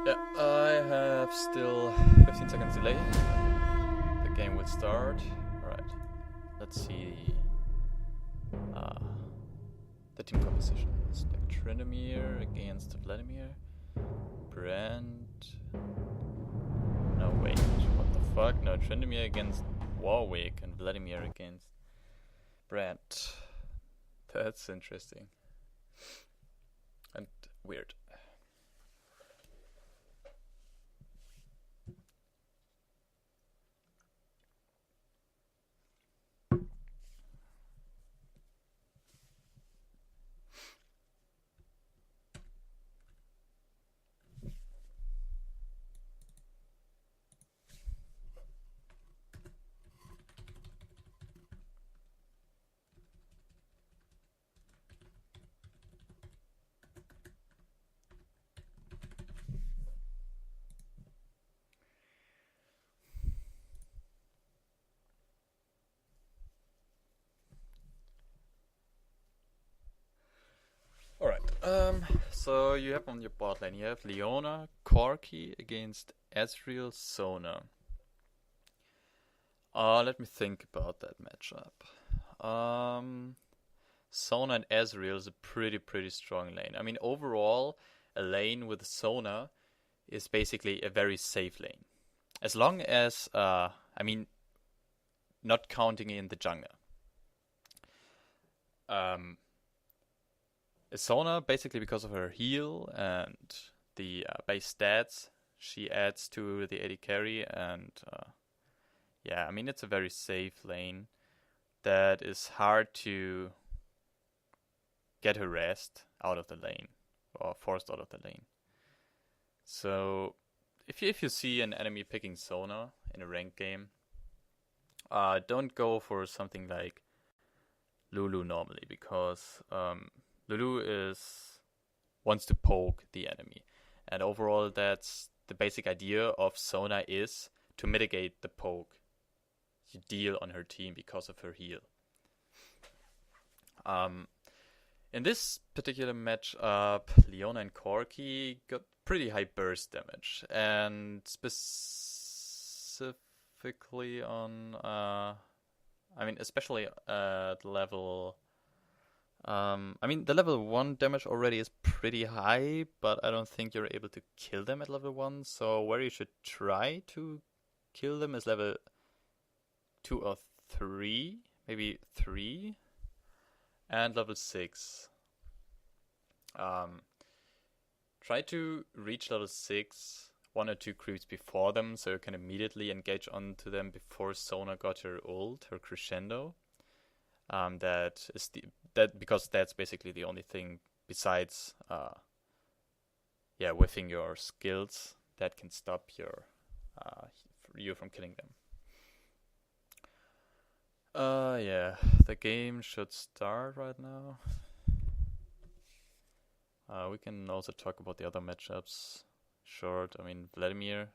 Yeah, I have still 15 seconds delay. The game will start. Alright, let's see the team composition. It's like Tryndamere against Vladimir. Brand. No, wait, what the fuck? No, Tryndamere against Warwick and Vladimir against Brand. That's interesting. And weird. So you have on your bot lane, you have Leona, Corki against Ezreal, Sona. Let me think about that matchup. Sona and Ezreal is a pretty strong lane. I mean, overall, a lane with Sona is basically a very safe lane. As long as, I mean, not counting in the jungle. Sona, basically because of her heal and the base stats she adds to the AD carry, and yeah, I mean, it's a very safe lane that is hard to get harassed out of the lane or forced out of the lane. So if you see an enemy picking Sona in a ranked game, don't go for something like Lulu normally, because Lulu wants to poke the enemy, and overall that's the basic idea of Sona, is to mitigate the poke you deal on her team because of her heal. In this particular matchup, Leona and Corki got pretty high burst damage, and specifically on, I mean, especially at level. I mean, the level 1 damage already is pretty high, but I don't think you're able to kill them at level 1. So where you should try to kill them is level 2 or 3, maybe 3, and level 6. Try to reach level 6 1 or 2 creeps before them, so you can immediately engage onto them before Sona got her ult, her crescendo. Because that's basically the only thing besides whiffing your skills that can stop you from killing them. Yeah, the game should start right now. We can also talk about the other matchups short. I mean, Vladimir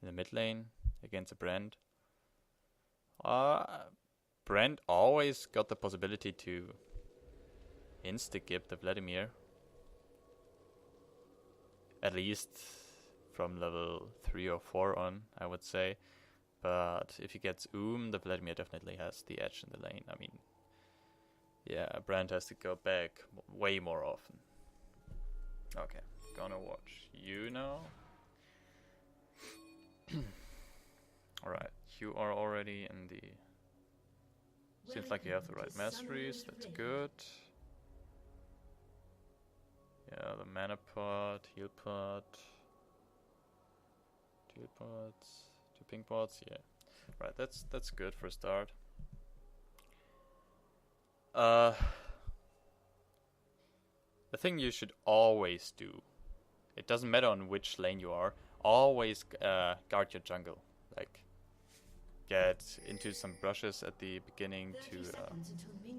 in the mid lane against a Brand. Brand always got the possibility to insta-gip the Vladimir. At least from level 3 or 4 on, I would say. But if he gets the Vladimir definitely has the edge in the lane. I mean, yeah, Brand has to go back way more often. Okay, gonna watch you now. Alright, you are already in the... Seems like you have the right masteries, that's good. Yeah, the mana pot, heal pot, 2 pots, 2 pink pots, yeah. Right, that's good for a start. The thing you should always do, it doesn't matter on which lane you are, always guard your jungle. Like, get into some brushes at the beginning to,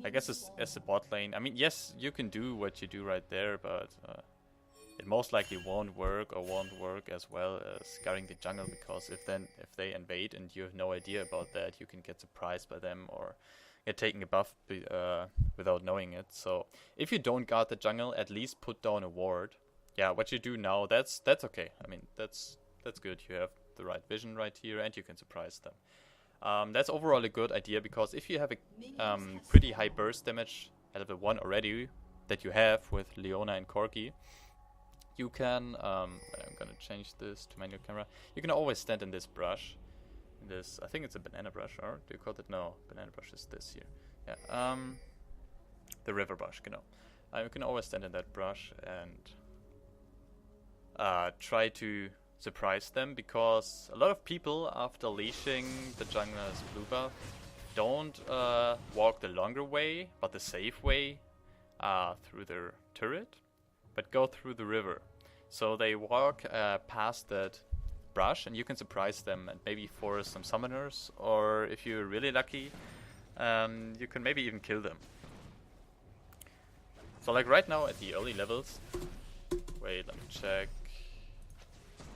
I guess as a bot lane. I mean, yes, you can do what you do right there, but it most likely won't work as well as guarding the jungle, because if they invade and you have no idea about that, you can get surprised by them or get taken a buff without knowing it. So if you don't guard the jungle, at least put down a ward yeah, what you do now, that's okay. I mean, that's good. You have the right vision right here, and you can surprise them. That's overall a good idea, because if you have a pretty high burst damage at level 1 already that you have with Leona and Corki, you can, I'm gonna change this to manual camera, you can always stand in this brush. This, I think it's a banana brush, or do you call it? No, banana brush is this here. Yeah, the river brush, you know. You can always stand in that brush and try to surprise them, because a lot of people, after leashing the jungler's blue buff, don't walk the longer way, but the safe way through their turret, but go through the river. So they walk past that brush, and you can surprise them and maybe force some summoners, or if you're really lucky, you can maybe even kill them. So like right now at the early levels, wait, let me check.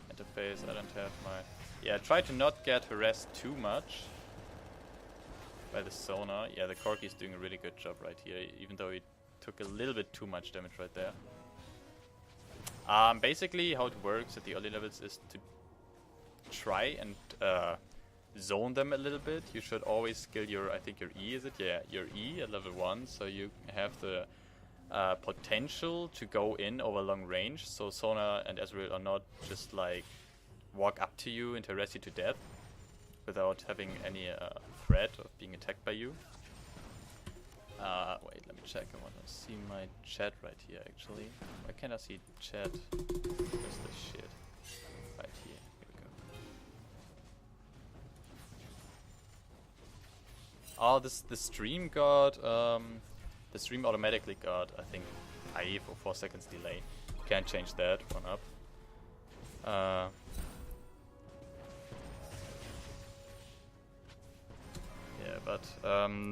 Interface, I don't have my... Yeah, try to not get harassed too much by the Sona. Yeah, the Corki is doing a really good job right here, even though he took a little bit too much damage right there. Basically how it works at the early levels is to try and zone them a little bit. You should always skill your, I think your E, is it? Yeah, your E at level 1, so you have the potential to go in over long range, so Sona and Ezreal are not just like walk up to you and harass you to death without having any threat of being attacked by you. Wait, let me check. I want to see my chat right here actually. Why can't I see chat? Where's the shit? Right here. Here we go. Oh, the stream got the stream automatically got, I think, 5 or 4 seconds delay. Can't change that one up. Yeah, but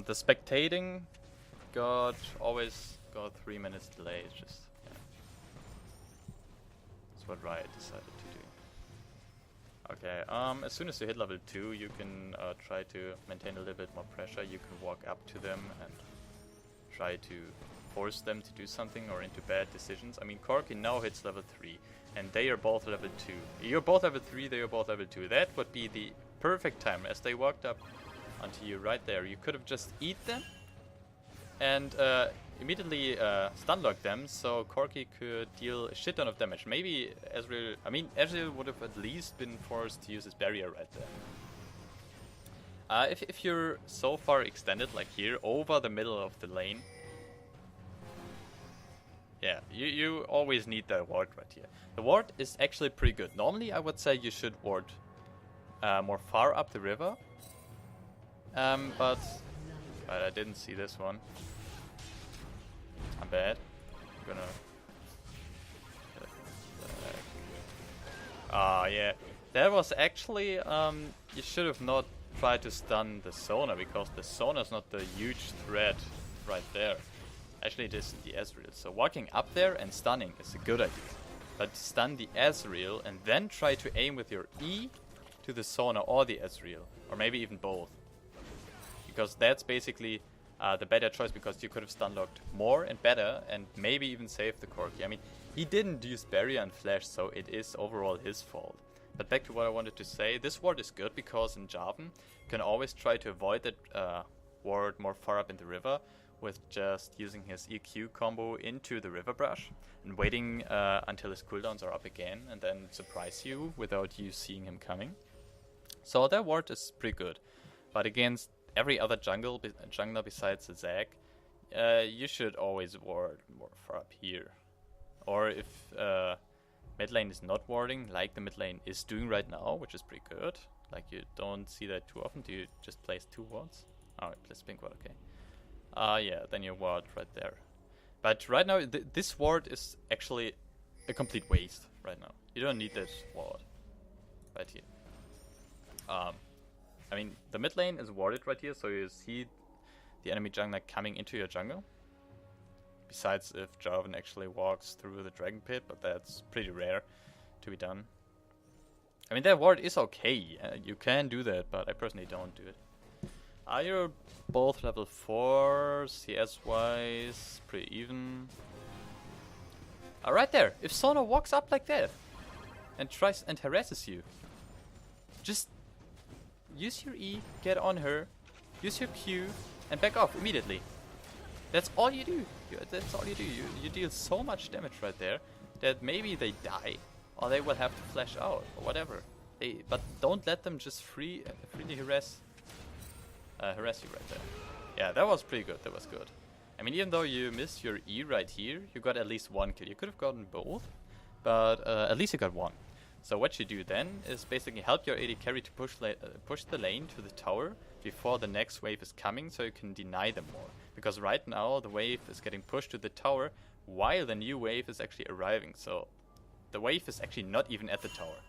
the spectating always got 3 minutes delay. It's just, yeah. That's what Riot decided to do. Okay, as soon as you hit level 2, you can try to maintain a little bit more pressure. You can walk up to them and try to force them to do something or into bad decisions. I mean, Corki now hits level 3, and they are both level 2. You're both level 3, they are both level 2. That would be the perfect time. As they walked up onto you right there, you could have just eat them and immediately stunlock them, so Corki could deal a shit ton of damage. Maybe Ezreal, I mean, Ezreal would have at least been forced to use his barrier right there. If you're so far extended, like here, over the middle of the lane, yeah, you always need that ward right here. The ward is actually pretty good. Normally, I would say you should ward more far up the river, but I didn't see this one. I'm bad. I'm gonna... yeah. That was actually... you should have not tried to stun the Sona, because the Sona is not the huge threat right there. Actually, it is the Ezreal. So walking up there and stunning is a good idea. But stun the Ezreal and then try to aim with your E to the Sona or the Ezreal. Or maybe even both. Because that's basically the better choice, because you could have stun-locked more and better and maybe even saved the Corki. I mean, he didn't use barrier and flash, so it is overall his fault. But back to what I wanted to say, this ward is good because in Jarvan you can always try to avoid that ward more far up in the river with just using his EQ combo into the river brush and waiting until his cooldowns are up again and then surprise you without you seeing him coming. So that ward is pretty good. But against every other jungler besides the Zag, you should always ward more far up here. Or if mid lane is not warding, like the mid lane is doing right now, which is pretty good. Like, you don't see that too often. Do you just place 2 wards? Oh, it plays pink ward, okay. Yeah, then you ward right there. But right now, this ward is actually a complete waste right now. You don't need that ward right here. I mean, the mid lane is warded right here, so you see the enemy jungler coming into your jungle. Besides if Jarvan actually walks through the dragon pit, but that's pretty rare to be done. I mean, that ward is okay. You can do that, but I personally don't do it. You're both level 4, CS wise, pretty even. Right there. If Sona walks up like that and tries and harasses you, just use your E, get on her, use your Q, and back off immediately. That's all you do. That's all you do. You deal so much damage right there that maybe they die or they will have to flash out or whatever. But don't let them just freely harass you right there. Yeah, that was pretty good. That was good. I mean, even though you missed your E right here, you got at least one kill. You could have gotten both, but at least you got one. So what you do then is basically help your AD carry to push the lane to the tower before the next wave is coming, so you can deny them more. Because right now the wave is getting pushed to the tower while the new wave is actually arriving. So the wave is actually not even at the tower.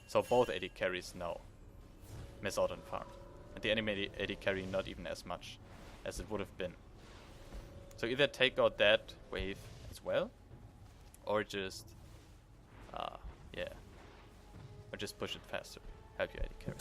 So both AD carries now miss out on farm. And the enemy AD carry not even as much as it would have been. So either take out that wave as well, or just or just push it faster. Help your AD carry.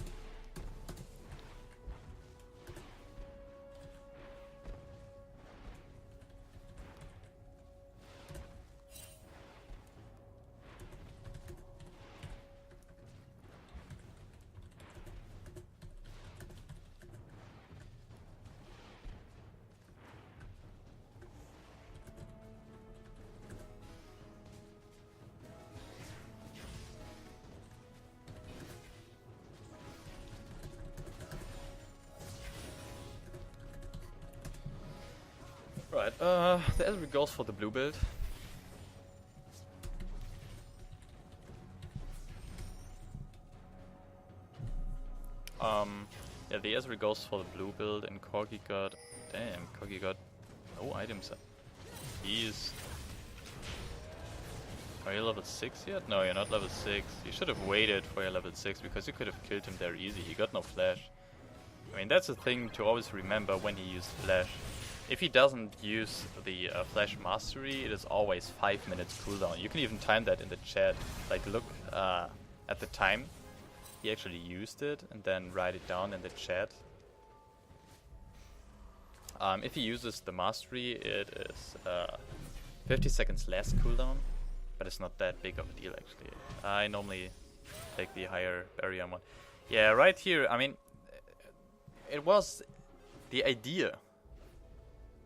Right, the Ezreal goes for the blue build. Yeah, the Ezreal goes for the blue build, and Corki got... Damn, Corki got no items. He's... Are you level 6 yet? No, you're not level 6. You should have waited for your level 6, because you could have killed him there easy. He got no flash. I mean, that's the thing to always remember when he used flash. If he doesn't use the flash mastery, it is always 5 minutes cooldown. You can even time that in the chat. Like, look at the time he actually used it, and then write it down in the chat. If he uses the mastery, it is 50 seconds less cooldown, but it's not that big of a deal actually. I normally take the higher barrier one. Yeah, right here, I mean, it was the idea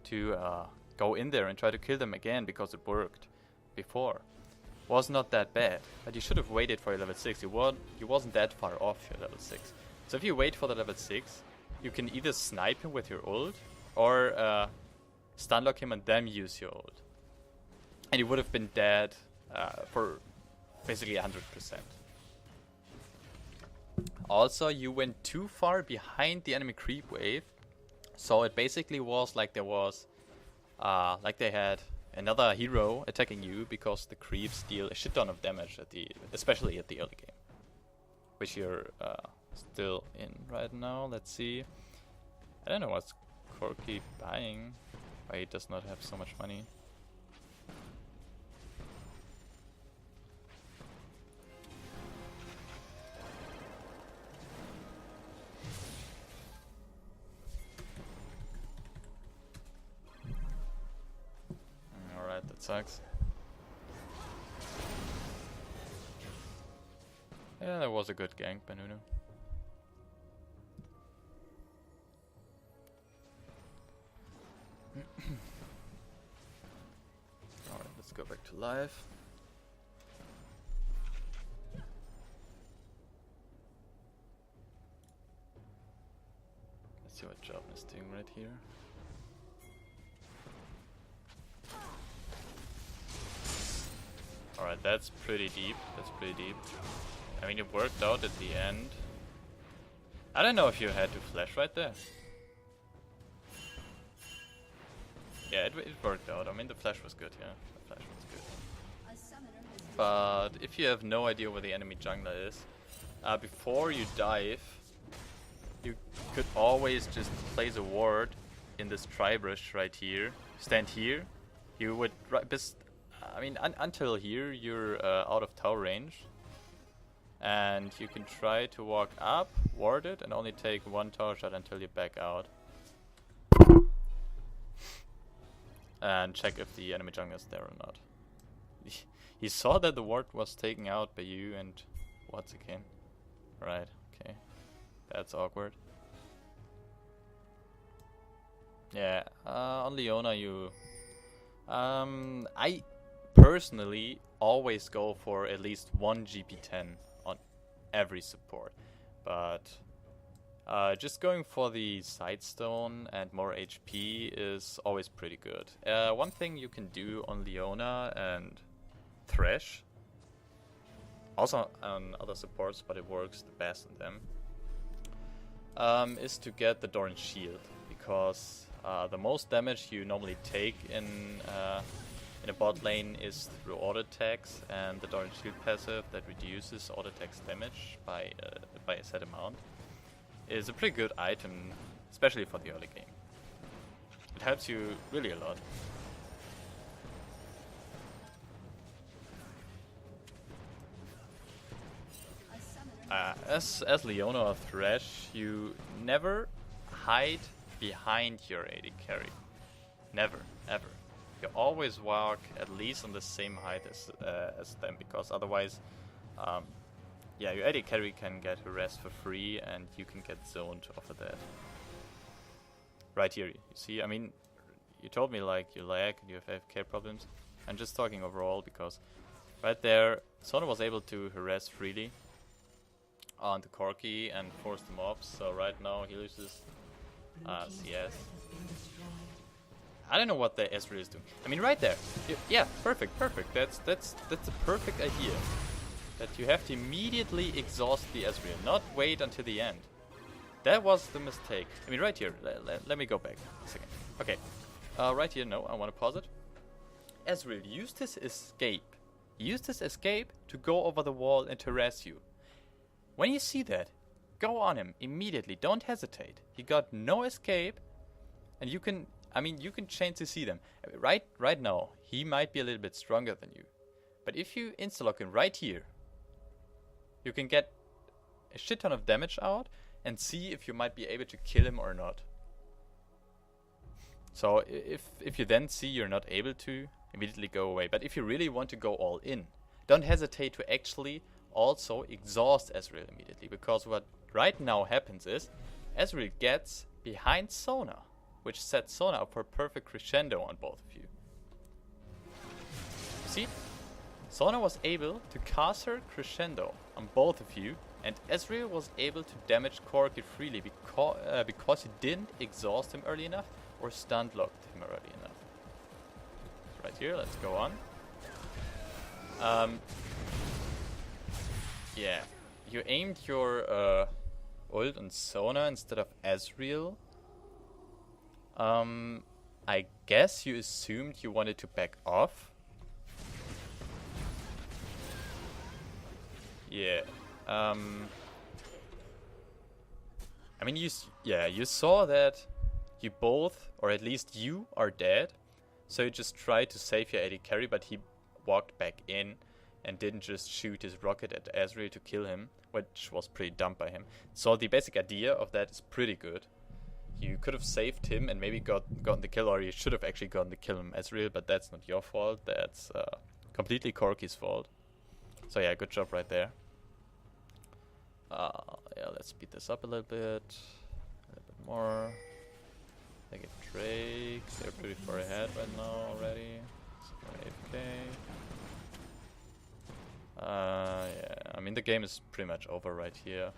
to go in there and try to kill them again because it worked before. Was not that bad, but you should have waited for your level 6. You wasn't that far off your level 6. So if you wait for the level 6, you can either snipe him with your ult or stunlock him and then use your ult. And you would have been dead for basically 100%. Also, you went too far behind the enemy creep wave. So it basically was like there was, like they had another hero attacking you because the creeps deal a shit ton of damage especially at the early game, which you're still in right now. Let's see. I don't know what's Corki buying. Why he does not have so much money. That sucks. Yeah, that was a good gank, Benunu. Alright, let's go back to live. Let's see what Job is doing right here. Alright, that's pretty deep. That's pretty deep. I mean, it worked out at the end. I don't know if you had to flash right there. Yeah, it worked out. I mean, the flash was good, yeah. The flash was good. But if you have no idea where the enemy jungler is, before you dive, you could always just place a ward in this tri-brush right here. Stand here. You would... I mean, until here, you're out of tower range. And you can try to walk up, ward it, and only take one tower shot until you back out. And check if the enemy jungler is there or not. he saw that the ward was taken out by you and what's again? Right, okay. That's awkward. Yeah, on Leona you... I personally always go for at least one GP10 on every support. But just going for the Sidestone and more HP is always pretty good. One thing you can do on Leona and Thresh, also on other supports, but it works the best on them, is to get the Doran Shield, because the most damage you normally take in a bot lane is through auto attacks, and the Doran Shield passive that reduces auto attacks damage by a set amount is a pretty good item, especially for the early game. It helps you really a lot. As Leona or Thresh, you never hide behind your AD carry. Never, ever. You always walk at least on the same height as them, because otherwise, yeah, your AD carry can get harassed for free and you can get zoned off of that. Right here, you see, I mean, you told me like you lag and you have AFK problems. I'm just talking overall, because right there, Sona was able to harass freely onto Corki and force the mobs, so right now he loses CS. I don't know what the Ezreal is doing. I mean, right there. Yeah, perfect. That's a perfect idea. That you have to immediately exhaust the Ezreal, not wait until the end. That was the mistake. I mean, right here. Let me go back a second. Okay. Right here, no, I want to pause it. Ezreal used his escape. He used his escape to go over the wall and to harass you. When you see that, go on him immediately. Don't hesitate. He got no escape, and you can... I mean, you can change to see them. Right now, he might be a little bit stronger than you. But if you insta-lock him right here, you can get a shit ton of damage out and see if you might be able to kill him or not. So if you then see you're not able to, immediately go away. But if you really want to go all in, don't hesitate to actually also exhaust Ezreal immediately. Because what right now happens is, Ezreal gets behind Sona, which sets Sona up for a perfect crescendo on both of you. See? Sona was able to cast her crescendo on both of you, and Ezreal was able to damage Corki freely because he didn't exhaust him early enough or stun locked him early enough. So right here, let's go on. Yeah, you aimed your ult on Sona instead of Ezreal. I guess you assumed you wanted to back off. Yeah. I mean, you saw that you both, or at least you, are dead. So you just tried to save your AD carry, but he walked back in and didn't just shoot his rocket at Ezreal to kill him, which was pretty dumb by him. So the basic idea of that is pretty good. You could have saved him and maybe gotten the kill, or you should have actually gotten the kill on Ezreal, but that's not your fault. That's completely Corki's fault. So yeah, good job right there. Yeah, let's speed this up a little bit more. They get Drake. They're pretty far ahead right now already. AFK. Yeah, I mean the game is pretty much over right here.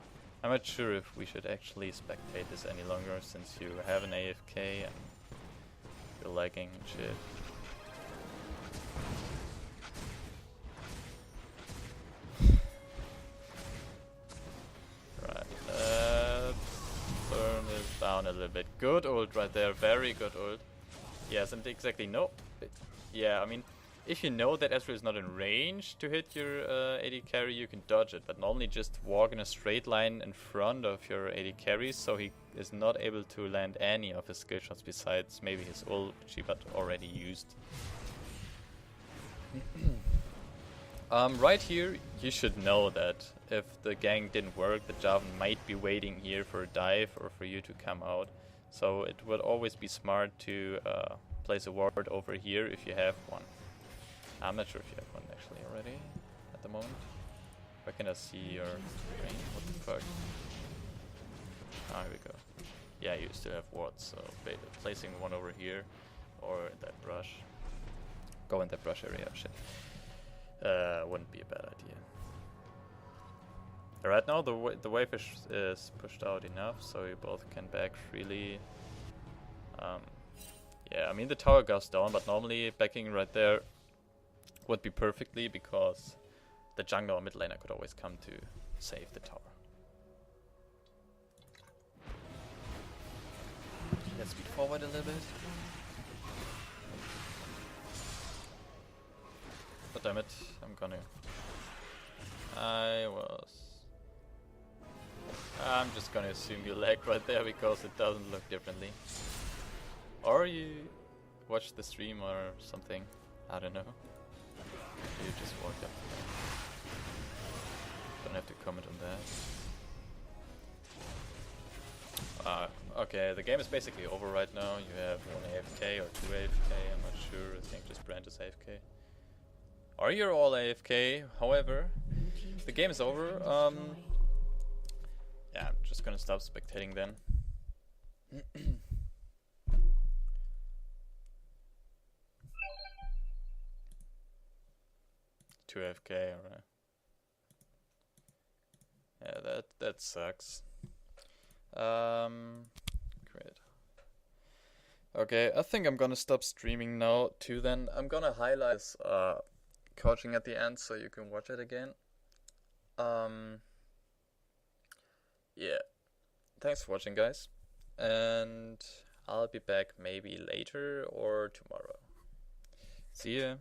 I'm not sure if we should actually spectate this any longer, since you have an AFK and you're lagging and shit. Right, let's burn this down a little bit. Good ult right there, very good ult. Yes, and exactly, no. Yeah, I mean, if you know that Ezreal is not in range to hit your AD carry, you can dodge it, but normally just walk in a straight line in front of your AD carry, so he is not able to land any of his skill shots besides maybe his ult, which he got already used. Right here, you should know that if the gank didn't work, the Jarvan might be waiting here for a dive or for you to come out. So it would always be smart to place a ward over here if you have one. I'm not sure if you have one actually already at the moment. Why can't I see your screen? What the fuck? Ah, here we go. Yeah, you still have wards, so placing one over here or in that brush. Go in that brush area, shit. Wouldn't be a bad idea. Right now the wave is pushed out enough, so you both can back freely. Yeah, I mean the tower goes down, but normally backing right there would be perfectly, because the jungler or mid laner could always come to save the tower. Let's speed forward a little bit. But damn it, I'm just gonna assume you lag right there because it doesn't look differently. Or you watch the stream or something, I don't know. You just walk up there. Don't have to comment on that. Okay, the game is basically over right now. You have one AFK or two AFK, I'm not sure. I think just Brand is AFK. Or you're all AFK, however, the game is over. Yeah, I'm just gonna stop spectating then. 2 AFK, alright. Yeah, that sucks. Great. Okay, I think I'm gonna stop streaming now too then. I'm gonna highlight this coaching at the end so you can watch it again. Yeah. Thanks for watching, guys. And I'll be back maybe later or tomorrow. See ya.